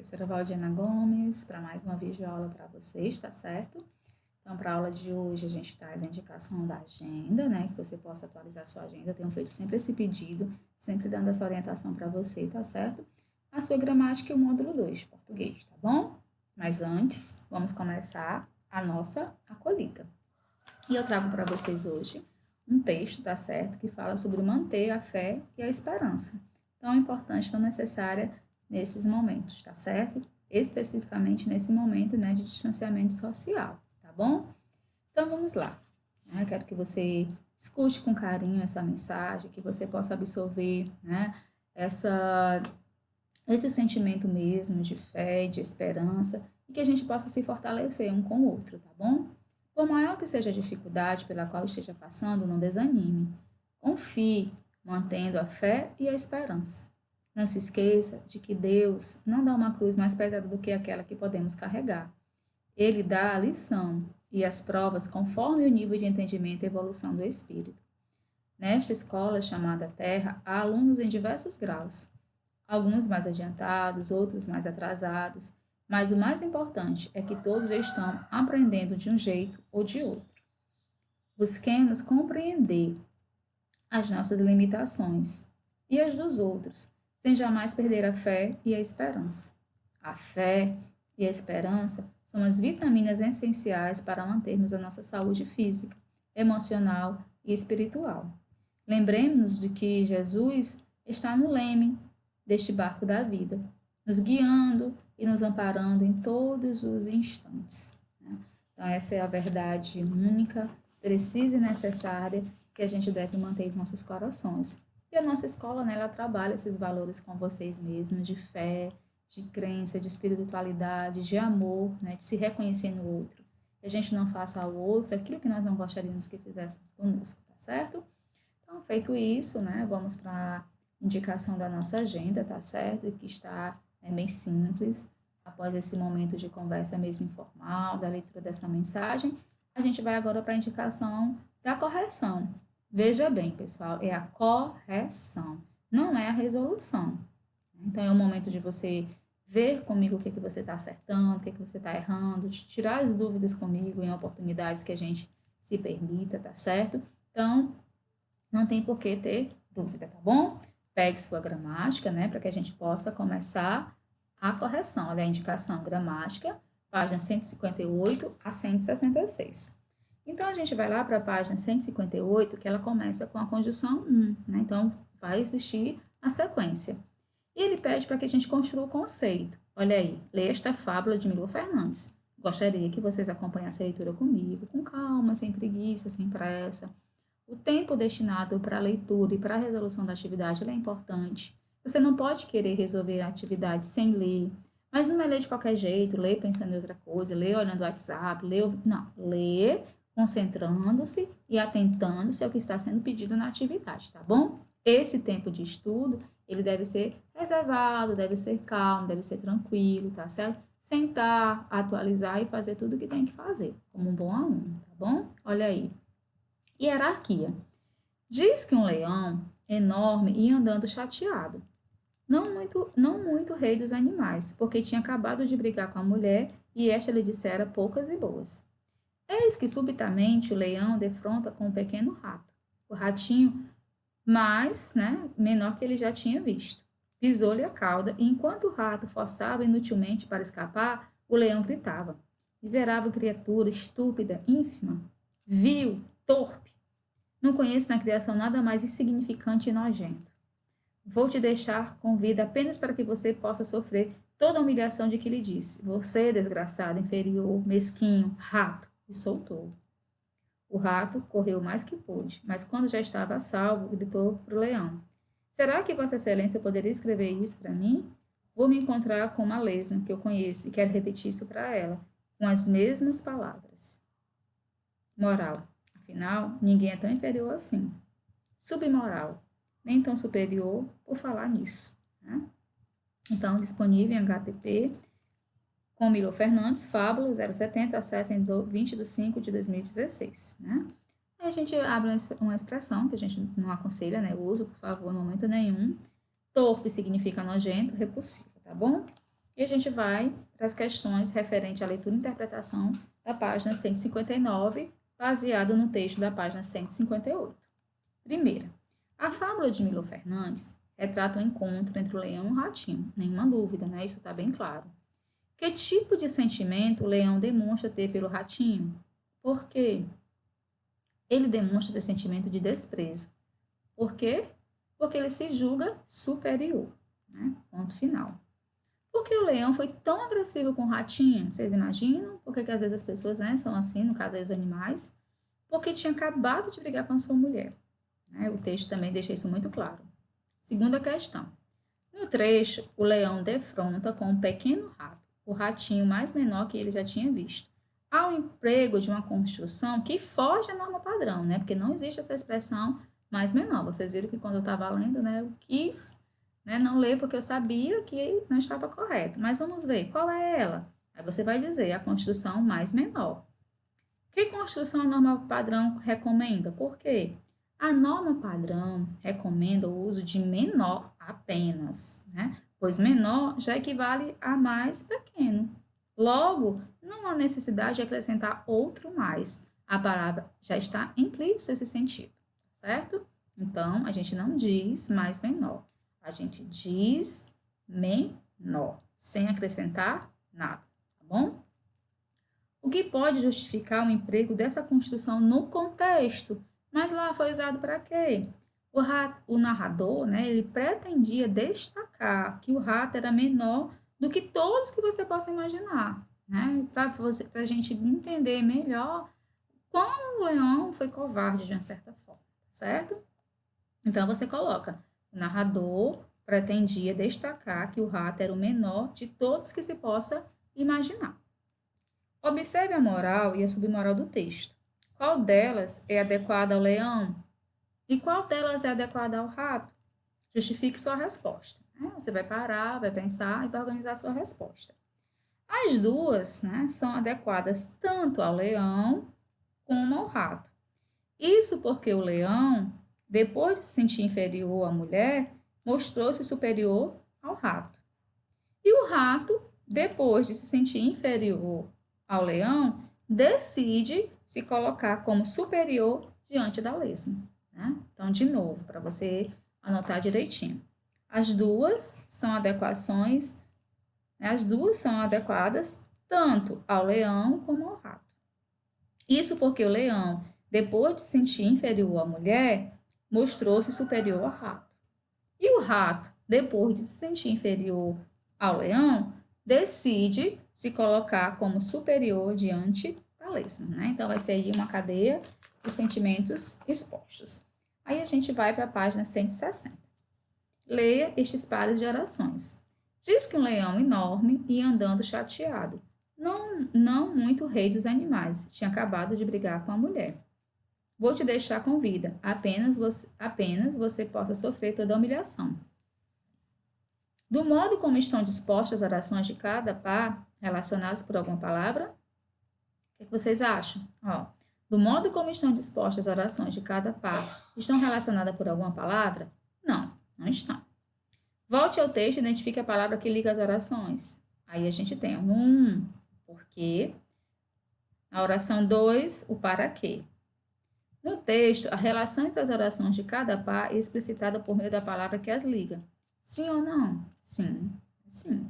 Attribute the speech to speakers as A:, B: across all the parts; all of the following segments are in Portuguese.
A: Professora Valdiana Gomes, para mais uma videoaula para vocês, tá certo? Então, para a aula de hoje, a gente traz a indicação da agenda, né? Que você possa atualizar a sua agenda. Eu tenho feito sempre esse pedido, sempre dando essa orientação para você, tá certo? A sua gramática e o módulo 2, português, tá bom? Mas antes, vamos começar a nossa acolhida. E eu trago para vocês hoje um texto, tá certo? Que fala sobre manter a fé e a esperança. Tão importante, tão necessária nesses momentos, tá certo? Especificamente nesse momento, né, de distanciamento social, tá bom? Então, vamos lá. Eu quero que você escute com carinho essa mensagem, que você possa absorver, né, esse sentimento mesmo de fé, de esperança, e que a gente possa se fortalecer um com o outro, tá bom? Por maior que seja a dificuldade pela qual esteja passando, não desanime. Confie, mantendo a fé e a esperança. Não se esqueça de que Deus não dá uma cruz mais pesada do que aquela que podemos carregar. Ele dá a lição e as provas conforme o nível de entendimento e evolução do espírito. Nesta escola chamada Terra, há alunos em diversos graus, alguns mais adiantados, outros mais atrasados, mas o mais importante é que todos estão aprendendo de um jeito ou de outro. Busquemos compreender as nossas limitações e as dos outros, sem jamais perder a fé e a esperança. A fé e a esperança são as vitaminas essenciais para mantermos a nossa saúde física, emocional e espiritual. Lembremos de que Jesus está no leme deste barco da vida, nos guiando e nos amparando em todos os instantes. Então, essa é a verdade única, precisa e necessária que a gente deve manter em nossos corações. E a nossa escola, né, ela trabalha esses valores com vocês mesmos, de fé, de crença, de espiritualidade, de amor, né, de se reconhecer no outro. Que a gente não faça ao outro aquilo que nós não gostaríamos que fizéssemos conosco, tá certo? Então, feito isso, né, vamos para a indicação da nossa agenda, tá certo? E que está bem simples. Após esse momento de conversa mesmo informal, da leitura dessa mensagem, a gente vai agora para a indicação da correção. Veja bem, pessoal, é a correção, não é a resolução. Então, é o momento de você ver comigo o que você está acertando, o que você está errando, de tirar as dúvidas comigo em oportunidades que a gente se permita, tá certo? Então, não tem por que ter dúvida, tá bom? Pegue sua gramática, né, para que a gente possa começar a correção. Olha a indicação gramática, página 158 a 166. Então, a gente vai lá para a página 158, que ela começa com a conjunção né? Então, vai existir a sequência. E ele pede para que a gente construa o conceito. Olha aí, leia esta fábula de Milo Fernandes. Gostaria que vocês acompanhassem a leitura comigo, com calma, sem preguiça, sem pressa. O tempo destinado para a leitura e para a resolução da atividade é importante. Você não pode querer resolver a atividade sem ler, mas não é ler de qualquer jeito, ler pensando em outra coisa, ler olhando o WhatsApp, não, ler concentrando-se e atentando-se ao que está sendo pedido na atividade, tá bom? Esse tempo de estudo, ele deve ser reservado, deve ser calmo, deve ser tranquilo, tá certo? Sentar, atualizar e fazer tudo o que tem que fazer, como um bom aluno, tá bom? Olha aí. Hierarquia. Diz que um leão enorme ia andando chateado. Não muito rei dos animais, porque tinha acabado de brigar com a mulher e esta lhe dissera poucas e boas. Eis que subitamente o leão defronta com um pequeno rato. O ratinho, menor que ele já tinha visto. Pisou-lhe a cauda e enquanto o rato forçava inutilmente para escapar, o leão gritava: miserável criatura, estúpida, ínfima, vil, torpe. Não conheço na criação nada mais insignificante e nojento. Vou te deixar com vida apenas para que você possa sofrer toda a humilhação de que lhe disse. Você, desgraçado, inferior, mesquinho, rato, e soltou. O rato correu mais que pôde, mas quando já estava a salvo, gritou para o leão: será que Vossa Excelência poderia escrever isso para mim? Vou me encontrar com uma lesma que eu conheço e quero repetir isso para ela, com as mesmas palavras. Moral. Afinal, ninguém é tão inferior assim. Submoral. Nem tão superior por falar nisso. Né? Então, disponível em HTTP, com Milo Fernandes, Fábula 070, acesso em 20 de 5 de 2016. Né? Aí a gente abre uma expressão que a gente não aconselha, o uso, por favor, em momento nenhum. Torpe significa nojento, repulsivo, tá bom? E a gente vai para as questões referentes à leitura e interpretação da página 159, baseado no texto da página 158. Primeira, a fábula de Milo Fernandes retrata o encontro entre o leão e o ratinho. Nenhuma dúvida, né? Isso está bem claro. Que tipo de sentimento o leão demonstra ter pelo ratinho? Por quê? Ele demonstra ter sentimento de desprezo. Por quê? Porque ele se julga superior. Né? Ponto final. Por que o leão foi tão agressivo com o ratinho? Vocês imaginam? Por que às vezes as pessoas, né, são assim, no caso aí os animais? Porque tinha acabado de brigar com a sua mulher. Né? O texto também deixa isso muito claro. Segunda questão. No trecho, o leão defronta com um pequeno rato, o ratinho mais menor que ele já tinha visto, ao emprego de uma construção que foge da norma padrão, né? Porque não existe essa expressão mais menor. Vocês viram que quando eu estava lendo, né, eu quis, né, não ler porque eu sabia que não estava correto. Mas vamos ver, qual é ela? Aí você vai dizer a construção mais menor. Que construção a norma padrão recomenda? Por quê? A norma padrão recomenda o uso de menor apenas, né? Pois menor já equivale a mais pequeno. Logo, não há necessidade de acrescentar outro mais. A palavra já está implícita esse sentido, certo? Então, a gente não diz mais menor. A gente diz menor, sem acrescentar nada, tá bom? O que pode justificar o emprego dessa construção no contexto? Mas lá foi usado para quê? O narrador, né, ele pretendia destacar que o rato era menor do que todos que você possa imaginar, né? Para a gente entender melhor como o leão foi covarde de uma certa forma, certo? Então você coloca, o narrador pretendia destacar que o rato era o menor de todos que se possa imaginar. Observe a moral e a submoral do texto. Qual delas é adequada ao leão? E qual delas é adequada ao rato? Justifique sua resposta. Você vai parar, vai pensar e vai organizar sua resposta. As duas, né, são adequadas tanto ao leão como ao rato. Isso porque o leão, depois de se sentir inferior à mulher, mostrou-se superior ao rato. E o rato, depois de se sentir inferior ao leão, decide se colocar como superior diante da lesma. Né? Então, de novo, para você anotar direitinho. As duas são adequações, né? As duas são adequadas tanto ao leão como ao rato. Isso porque o leão, depois de se sentir inferior à mulher, mostrou-se superior ao rato. E o rato, depois de se sentir inferior ao leão, decide se colocar como superior diante da lesma, né? Então, vai ser aí uma cadeia de sentimentos expostos. Aí a gente vai para a página 160. Leia estes pares de orações. Diz que um leão enorme ia andando chateado, não muito rei dos animais, tinha acabado de brigar com a mulher. Vou te deixar com vida, apenas você possa sofrer toda a humilhação. Do modo como estão dispostas as orações de cada par, relacionadas por alguma palavra, o que vocês acham? Do modo como estão dispostas as orações de cada par, estão relacionadas por alguma palavra? Não, não estão. Volte ao texto e identifique a palavra que liga as orações. Aí a gente tem no 1, porque. Na oração 2, o para quê. No texto, a relação entre as orações de cada par é explicitada por meio da palavra que as liga. Sim ou não? Sim, sim.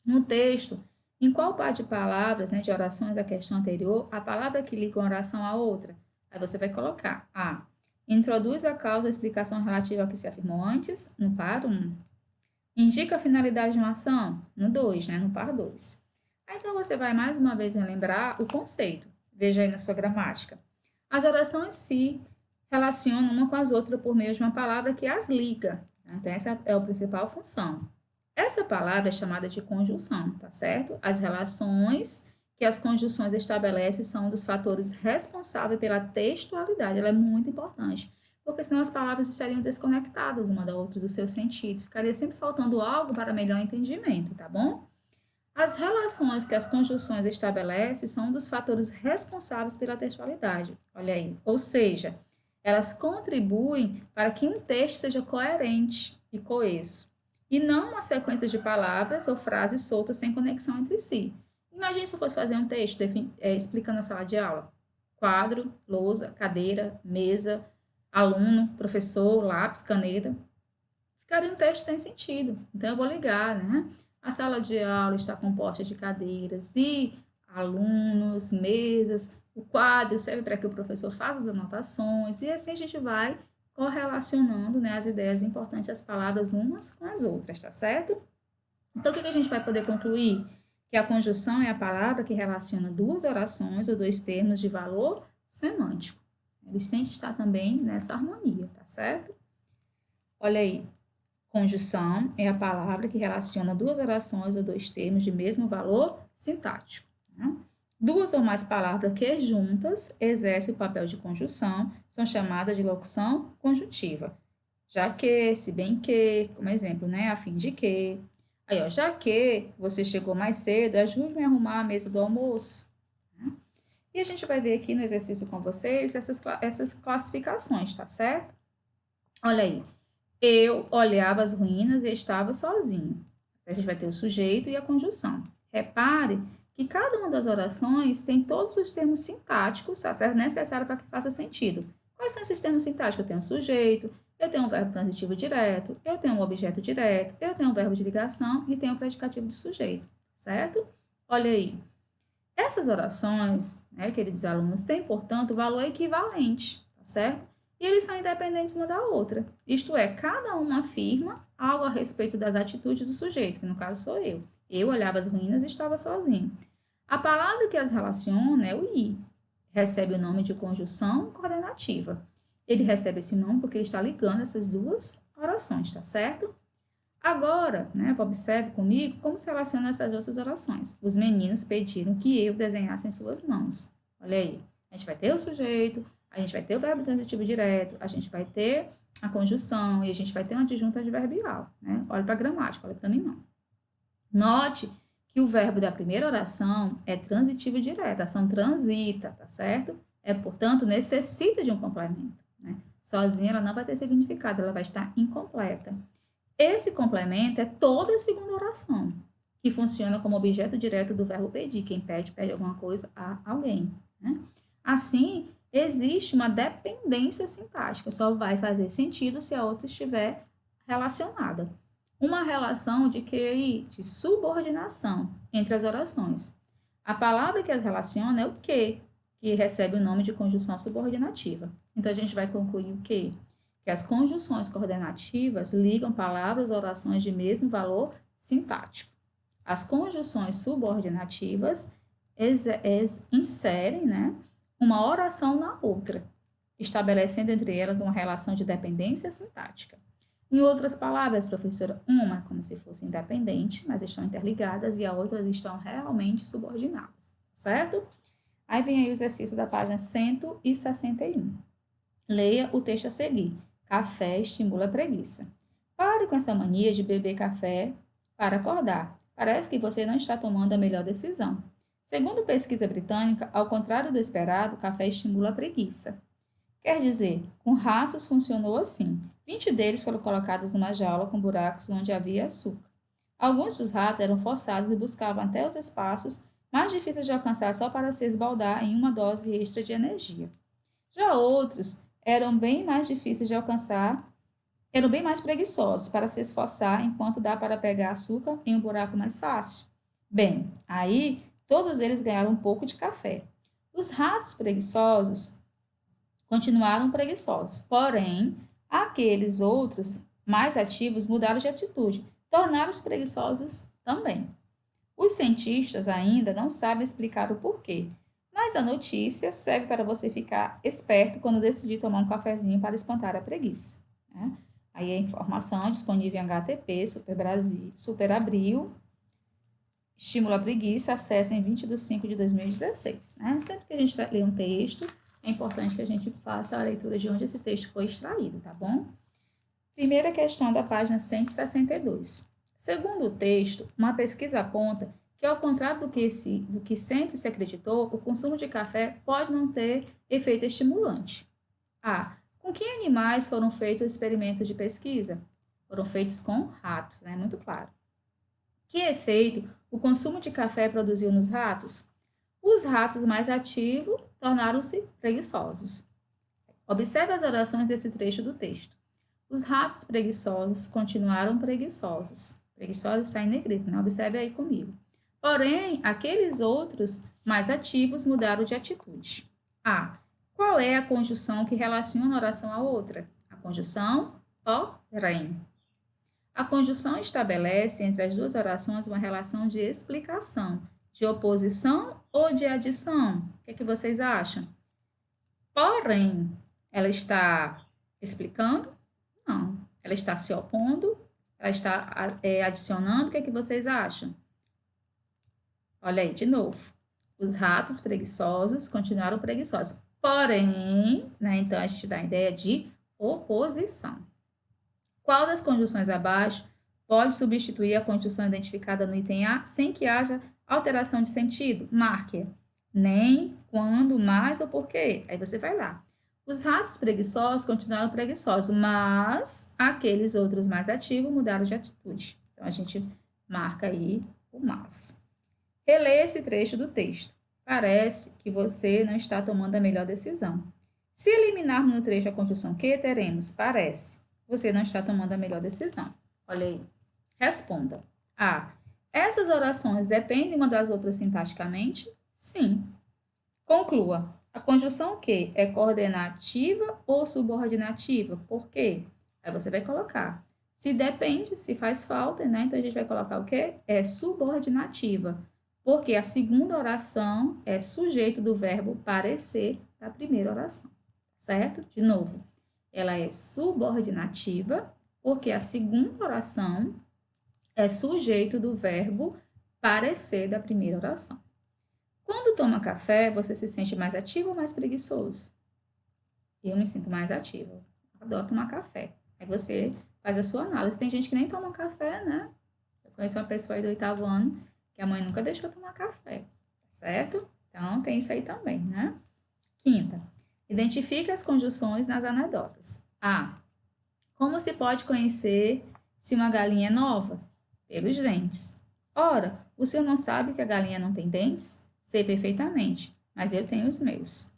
A: No texto, em qual par de palavras, né, de orações da questão anterior, a palavra que liga uma oração à outra? Aí você vai colocar A. Introduz a causa a explicação relativa ao que se afirmou antes, no par 1. Indica a finalidade de uma ação, no 2, né, no par 2. Aí, então, você vai mais uma vez relembrar o conceito. Veja aí na sua gramática. As orações se relacionam uma com as outras por meio de uma palavra que as liga. Então, essa é a principal função. Essa palavra é chamada de conjunção, tá certo? As relações que as conjunções estabelecem são um dos fatores responsáveis pela textualidade. Ela é muito importante, porque senão as palavras estariam desconectadas uma da outra do seu sentido. Ficaria sempre faltando algo para melhor entendimento, tá bom? As relações que as conjunções estabelecem são um dos fatores responsáveis pela textualidade. Olha aí. Ou seja, elas contribuem para que um texto seja coerente e coeso. e não uma sequência de palavras ou frases soltas sem conexão entre si. Imagine se eu fosse fazer um texto explicando na sala de aula. Quadro, lousa, cadeira, mesa, aluno, professor, lápis, caneta. Ficaria um texto sem sentido. Então, eu vou ligar, né? A sala de aula está composta de cadeiras e alunos, mesas. O quadro serve para que o professor faça as anotações. E assim a gente vai correlacionando, né, as ideias importantes das palavras umas com as outras, tá certo? Então, o que a gente vai poder concluir? Que a conjunção é a palavra que relaciona duas orações ou dois termos de valor semântico. Eles têm que estar também nessa harmonia, tá certo? Olha aí. Conjunção é a palavra que relaciona duas orações ou dois termos de mesmo valor sintático. Né? Duas ou mais palavras que juntas exercem o papel de conjunção são chamadas de locução conjuntiva. Já que, se bem que, como exemplo, né? A fim de que. Aí, ó, já que você chegou mais cedo, ajude-me a arrumar a mesa do almoço. Né? E a gente vai ver aqui no exercício com vocês essas classificações, tá certo? Olha aí. Eu olhava as ruínas e estava sozinho. A gente vai ter o sujeito e a conjunção. Repare que cada uma das orações tem todos os termos sintáticos, tá certo? Necessários para que faça sentido. Quais são esses termos sintáticos? Eu tenho um sujeito, eu tenho um verbo transitivo direto, eu tenho um objeto direto, eu tenho um verbo de ligação e tenho o predicativo do sujeito, certo? Olha aí. Essas orações, né, queridos alunos, têm, portanto, valor equivalente, tá certo? E eles são independentes uma da outra. Isto é, cada uma afirma algo a respeito das atitudes do sujeito, que no caso sou eu. Eu olhava as ruínas e estava sozinho. A palavra que as relaciona é o i. Recebe o nome de conjunção coordenativa. Ele recebe esse nome porque está ligando essas duas orações, tá certo? Agora, né, observe comigo como se relacionam essas outras orações. Os meninos pediram que eu desenhasse em suas mãos. Olha aí, a gente vai ter o sujeito, a gente vai ter o verbo transitivo direto, a gente vai ter a conjunção e a gente vai ter uma adjunta adverbial, né? Olha para a gramática, olha para mim não. Note que o verbo da primeira oração é transitivo direto, a ação transita, tá certo? Portanto, necessita de um complemento, né? Sozinha ela não vai ter significado, ela vai estar incompleta. Esse complemento é toda a segunda oração, que funciona como objeto direto do verbo pedir. Quem pede, pede alguma coisa a alguém, né? Assim, existe uma dependência sintática, só vai fazer sentido se a outra estiver relacionada. Uma relação de que? De subordinação entre as orações. A palavra que as relaciona é o que recebe o nome de conjunção subordinativa. Então, a gente vai concluir o quê? Que as conjunções coordenativas ligam palavras ou orações de mesmo valor sintático. As conjunções subordinativas inserem, né, uma oração na outra, estabelecendo entre elas uma relação de dependência sintática. Em outras palavras, professora, uma é como se fosse independente, mas estão interligadas, e a outra estão realmente subordinadas, certo? Aí vem aí o exercício da página 161. Leia o texto a seguir. Café estimula a preguiça. Pare com essa mania de beber café para acordar. Parece que você não está tomando a melhor decisão. Segundo pesquisa britânica, ao contrário do esperado, o café estimula a preguiça. Quer dizer, com ratos funcionou assim. 20 deles foram colocados numa jaula com buracos onde havia açúcar. Alguns dos ratos eram forçados e buscavam até os espaços mais difíceis de alcançar só para se esbaldar em uma dose extra de energia. Já outros eram bem mais difíceis de alcançar, eram bem mais preguiçosos para se esforçar enquanto dá para pegar açúcar em um buraco mais fácil. Bem, aí todos eles ganharam um pouco de café. Os ratos preguiçosos continuaram preguiçosos, porém, aqueles outros mais ativos mudaram de atitude, tornaram-se preguiçosos também. Os cientistas ainda não sabem explicar o porquê, mas a notícia serve para você ficar esperto quando decidir tomar um cafezinho para espantar a preguiça, né? Aí a informação é disponível em HTP, Super Abril, Estímulo à Preguiça, acesse em 20 de 5 de 2016. Né? Sempre que a gente vai ler um texto, é importante que a gente faça a leitura de onde esse texto foi extraído, tá bom? Primeira questão da página 162. Segundo o texto, uma pesquisa aponta que, ao contrário do que sempre se acreditou, o consumo de café pode não ter efeito estimulante. A. Com que animais foram feitos os experimentos de pesquisa? Foram feitos com ratos, né? Muito claro. Que efeito o consumo de café produziu nos ratos? Os ratos mais ativos tornaram-se preguiçosos. Observe as orações desse trecho do texto. Os ratos preguiçosos continuaram preguiçosos. Preguiçosos está em negrito, né? Observe aí comigo. Porém, aqueles outros mais ativos mudaram de atitude. A. Qual é a conjunção que relaciona uma oração à outra? A conjunção porém. A conjunção estabelece entre as duas orações uma relação de explicação, de oposição ou de adição. O que é que vocês acham? Porém, ela está explicando? Não. Ela está se opondo? Ela está adicionando? O que é que vocês acham? Olha aí, de novo. Os ratos preguiçosos continuaram preguiçosos. Porém, né, então a gente dá a ideia de oposição. Qual das conjunções abaixo pode substituir a conjunção identificada no item A sem que haja alteração de sentido? Marque nem, quando, mais ou porquê. Aí você vai lá. Os ratos preguiçosos continuaram preguiçosos, mas aqueles outros mais ativos mudaram de atitude. Então, a gente marca aí o mas. Relê esse trecho do texto. Parece que você não está tomando a melhor decisão. Se eliminarmos no trecho a conjunção que, teremos parece. Você não está tomando a melhor decisão. Olha aí. Responda. A. Essas orações dependem uma das outras sintaticamente? Sim. Conclua. A conjunção que é coordenativa ou subordinativa? Por quê? Aí você vai colocar. Se depende, se faz falta, né? Então a gente vai colocar o quê? É subordinativa. Porque a segunda oração é sujeito do verbo parecer da primeira oração. Certo? De novo. Ela é subordinativa, porque a segunda oração é sujeito do verbo parecer da primeira oração. Quando toma café, você se sente mais ativo ou mais preguiçoso? Eu me sinto mais ativo. Adoro tomar café. Aí você faz a sua análise. Tem gente que nem toma café, né? Eu conheço uma pessoa aí do 8º ano que a mãe nunca deixou tomar café, certo? Então, tem isso aí também, né? Quinta. Identifique as conjunções nas anedotas. A. Como se pode conhecer se uma galinha é nova? Pelos dentes. Ora, o senhor não sabe que a galinha não tem dentes? Sei perfeitamente, mas eu tenho os meus.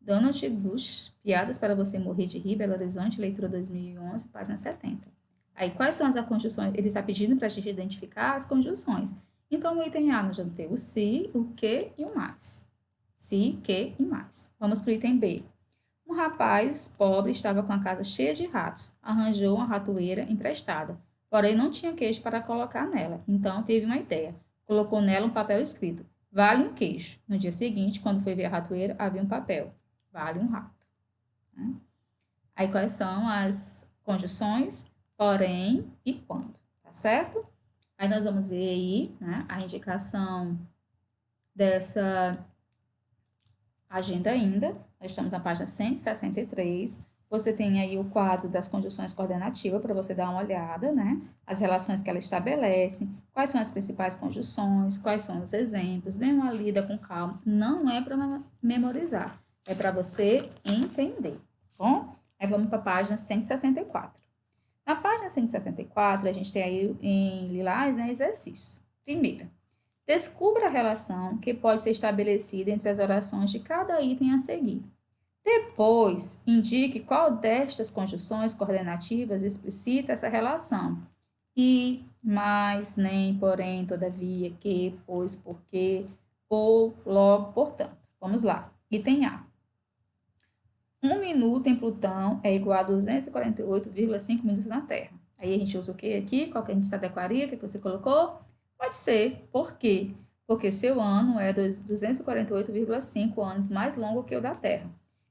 A: Donald Bush, Piadas para você morrer de rir, Belo Horizonte, leitura 2011, página 70. Aí, quais são as conjunções? Ele está pedindo para a gente identificar as conjunções. Então, no item A, nós vamos ter o se, o que e o mais. Se, que e mais. Vamos para o item B. Um rapaz pobre estava com a casa cheia de ratos. Arranjou uma ratoeira emprestada, porém não tinha queijo para colocar nela. Então, teve uma ideia. Colocou nela um papel escrito: vale um queijo. No dia seguinte, quando foi ver a ratoeira, havia um papel: vale um rato. Aí, quais são as conjunções? Porém e quando, tá certo? Aí, nós vamos ver aí, né, a indicação dessa agenda ainda. Nós estamos na página 163. Você tem aí o quadro das conjunções coordenativas para você dar uma olhada, né? As relações que ela estabelece, quais são as principais conjunções, quais são os exemplos. Dê uma lida com calma. Não é para memorizar, é para você entender, tá bom? Aí vamos para a página 164. Na página 174, a gente tem aí em lilás, né, exercício. Primeira, descubra a relação que pode ser estabelecida entre as orações de cada item a seguir. Depois, indique qual destas conjunções coordenativas explicita essa relação. E, mais, nem, porém, todavia, que, pois, porque, ou, logo, portanto. Vamos lá. Item A. 1 minuto em Plutão é igual a 248,5 minutos na Terra. Aí a gente usa o que aqui? Qual que a gente se adequaria? O que você colocou? Pode ser. Por quê? Porque seu ano é 248,5 anos mais longo que o da Terra.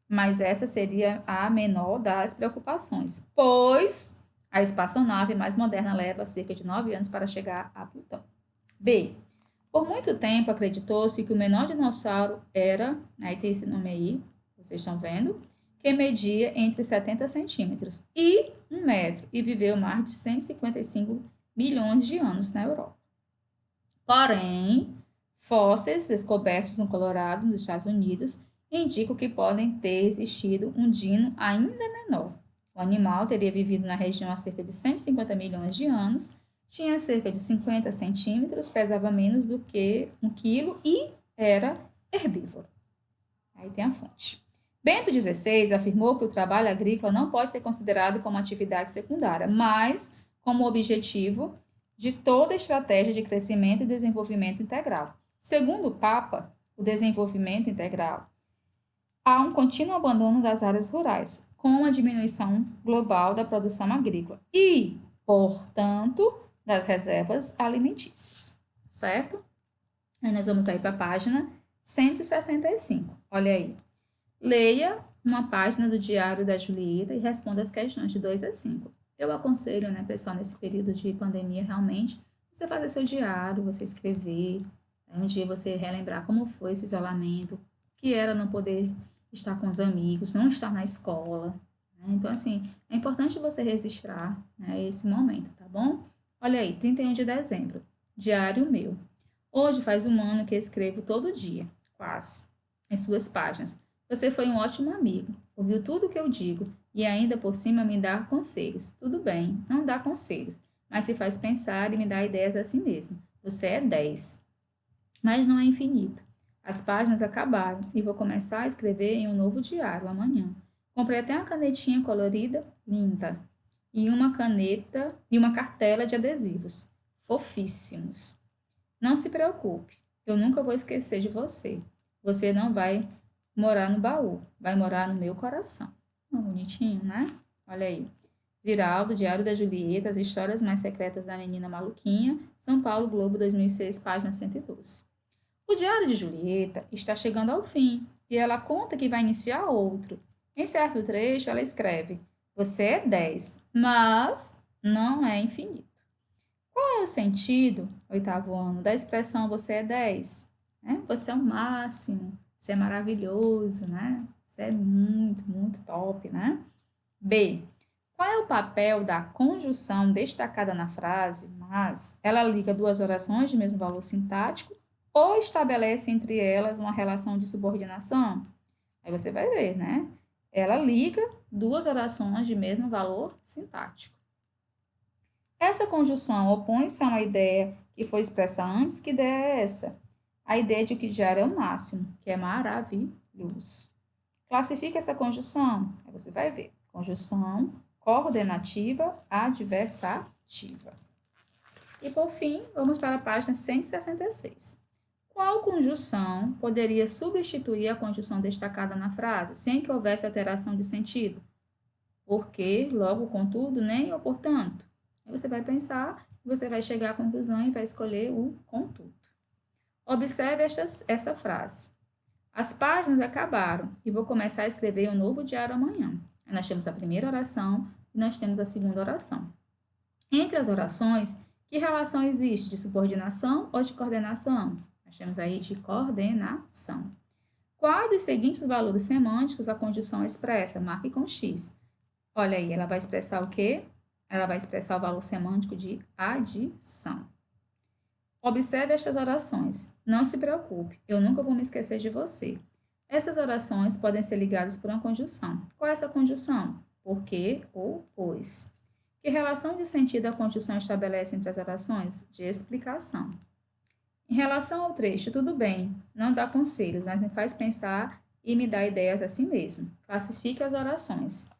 A: Mas essa seria a menor das preocupações, pois a espaçonave mais moderna leva cerca de 9 anos para chegar a Plutão. B. Por muito tempo acreditou-se que o menor dinossauro era, aí tem esse nome aí, vocês estão vendo, que media entre 70 centímetros e 1 metro e viveu mais de 155 milhões de anos na Europa. Porém, fósseis descobertos no Colorado, nos Estados Unidos, indicam que podem ter existido um dino ainda menor. O animal teria vivido na região há cerca de 150 milhões de anos, tinha cerca de 50 centímetros, pesava menos do que 1 quilo e era herbívoro. Aí tem a fonte. Bento XVI afirmou que o trabalho agrícola não pode ser considerado como atividade secundária, mas como objetivo de toda estratégia de crescimento e desenvolvimento integral. Segundo o Papa, o desenvolvimento integral há um contínuo abandono das áreas rurais, com a diminuição global da produção agrícola e, portanto, das reservas alimentícias, certo? Aí nós vamos aí para a página 165. Olha aí. Leia uma página do Diário da Julieta e responda as questões de 2 a 5. Eu aconselho, né, pessoal, nesse período de pandemia, realmente, você fazer seu diário, você escrever, né, um dia você relembrar como foi esse isolamento, que era não poder estar com os amigos, não estar na escola, né? Então, assim, é importante você registrar, né, esse momento, tá bom? Olha aí, 31 de dezembro, diário meu. Hoje faz 1 ano que escrevo todo dia, quase, em suas páginas. Você foi um ótimo amigo, ouviu tudo o que eu digo e ainda por cima me dá conselhos. Tudo bem, não dá conselhos, mas se faz pensar e me dá ideias a si mesmo. Você é 10. Mas não é infinito. As páginas acabaram e vou começar a escrever em um novo diário amanhã. Comprei até uma canetinha colorida, linda, e uma caneta e uma cartela de adesivos, fofíssimos. Não se preocupe, eu nunca vou esquecer de você. Você não vai morar no baú, vai morar no meu coração. Bonitinho, né? Olha aí. Ziraldo, Diário da Julieta, As Histórias Mais Secretas da Menina Maluquinha, São Paulo Globo, 2006, página 112. O Diário de Julieta está chegando ao fim e ela conta que vai iniciar outro. Em certo trecho, ela escreve: Você é 10, mas não é infinito. Qual é o sentido, 8º ano, da expressão você é 10? Você é o máximo, você é maravilhoso, né? Você é muito, muito top, né? B. Qual é o papel da conjunção destacada na frase, mas ela liga duas orações de mesmo valor sintático ou estabelece entre elas uma relação de subordinação? Aí você vai ver, né? Ela liga duas orações de mesmo valor sintático. Essa conjunção opõe-se a uma ideia que foi expressa antes. Que ideia é essa? A ideia de que diário é o máximo, que é maravilhoso. Classifica essa conjunção. Aí você vai ver. Conjunção coordenativa adversativa. E, por fim, vamos para a página 166. Qual conjunção poderia substituir a conjunção destacada na frase, sem que houvesse alteração de sentido? Porque, logo, contudo, nem ou portanto. Aí você vai pensar, você vai chegar à conclusão e vai escolher o contudo. Observe essa frase. As páginas acabaram e vou começar a escrever um novo diário amanhã. Aí nós temos a primeira oração e nós temos a segunda oração. Entre as orações, que relação existe de subordinação ou de coordenação? Nós temos aí de coordenação. Quais dos seguintes valores semânticos a conjunção expressa? Marque com X. Olha aí, ela vai expressar o quê? Ela vai expressar o valor semântico de adição. Observe estas orações. Não se preocupe, eu nunca vou me esquecer de você. Essas orações podem ser ligadas por uma conjunção. Qual é essa conjunção? Porque ou pois. Que relação de sentido a conjunção estabelece entre as orações? De explicação. Em relação ao trecho, tudo bem, não dá conselhos, mas me faz pensar e me dá ideias a si mesmo. Classifique as orações.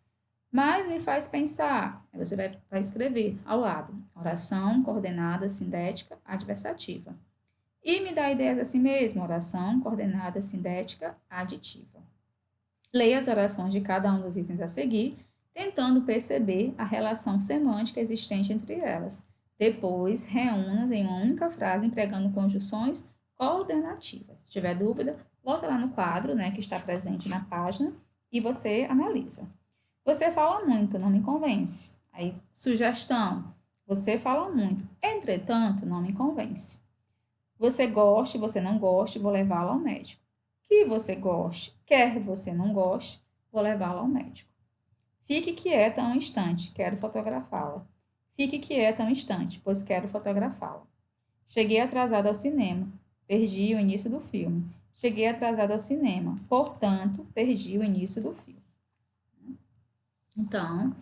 A: Mas me faz pensar. Aí você vai escrever ao lado. Oração, coordenada, sindética, adversativa. E me dá ideias a si mesmo. Oração, coordenada, sindética, aditiva. Leia as orações de cada um dos itens a seguir, tentando perceber a relação semântica existente entre elas. Depois, reúna-as em uma única frase, empregando conjunções coordenativas. Se tiver dúvida, volta lá no quadro, né, que está presente na página, e você analisa. Você fala muito, não me convence. Aí, sugestão. Você fala muito. Entretanto, não me convence. Você goste, você não goste, vou levá-la ao médico. Que você goste, quer você não goste, vou levá-la ao médico. Fique quieta um instante, quero fotografá-la. Fique quieta um instante, pois quero fotografá-la. Cheguei atrasada ao cinema, perdi o início do filme. Cheguei atrasada ao cinema, portanto, perdi o início do filme. Então,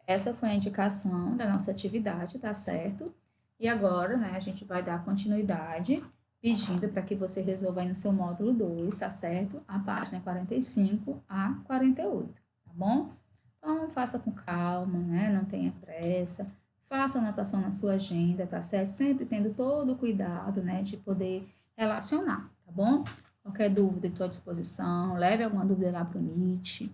A: essa foi a indicação da nossa atividade, tá certo? E agora, né, a gente vai dar continuidade, pedindo para que você resolva aí no seu módulo 2, tá certo? A página 45 a 48, tá bom? Então, faça com calma, né? Não tenha pressa. Faça anotação na sua agenda, tá certo? Sempre tendo todo o cuidado, né, de poder relacionar, tá bom? Qualquer dúvida, estou à disposição. Leve alguma dúvida lá para o Meet.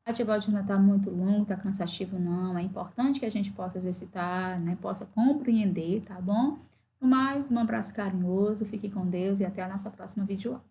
A: A atividade não está muito longo, está cansativo, não. É importante que a gente possa exercitar, né? Possa compreender, tá bom? No mais, um abraço carinhoso, fique com Deus e até a nossa próxima videoaula.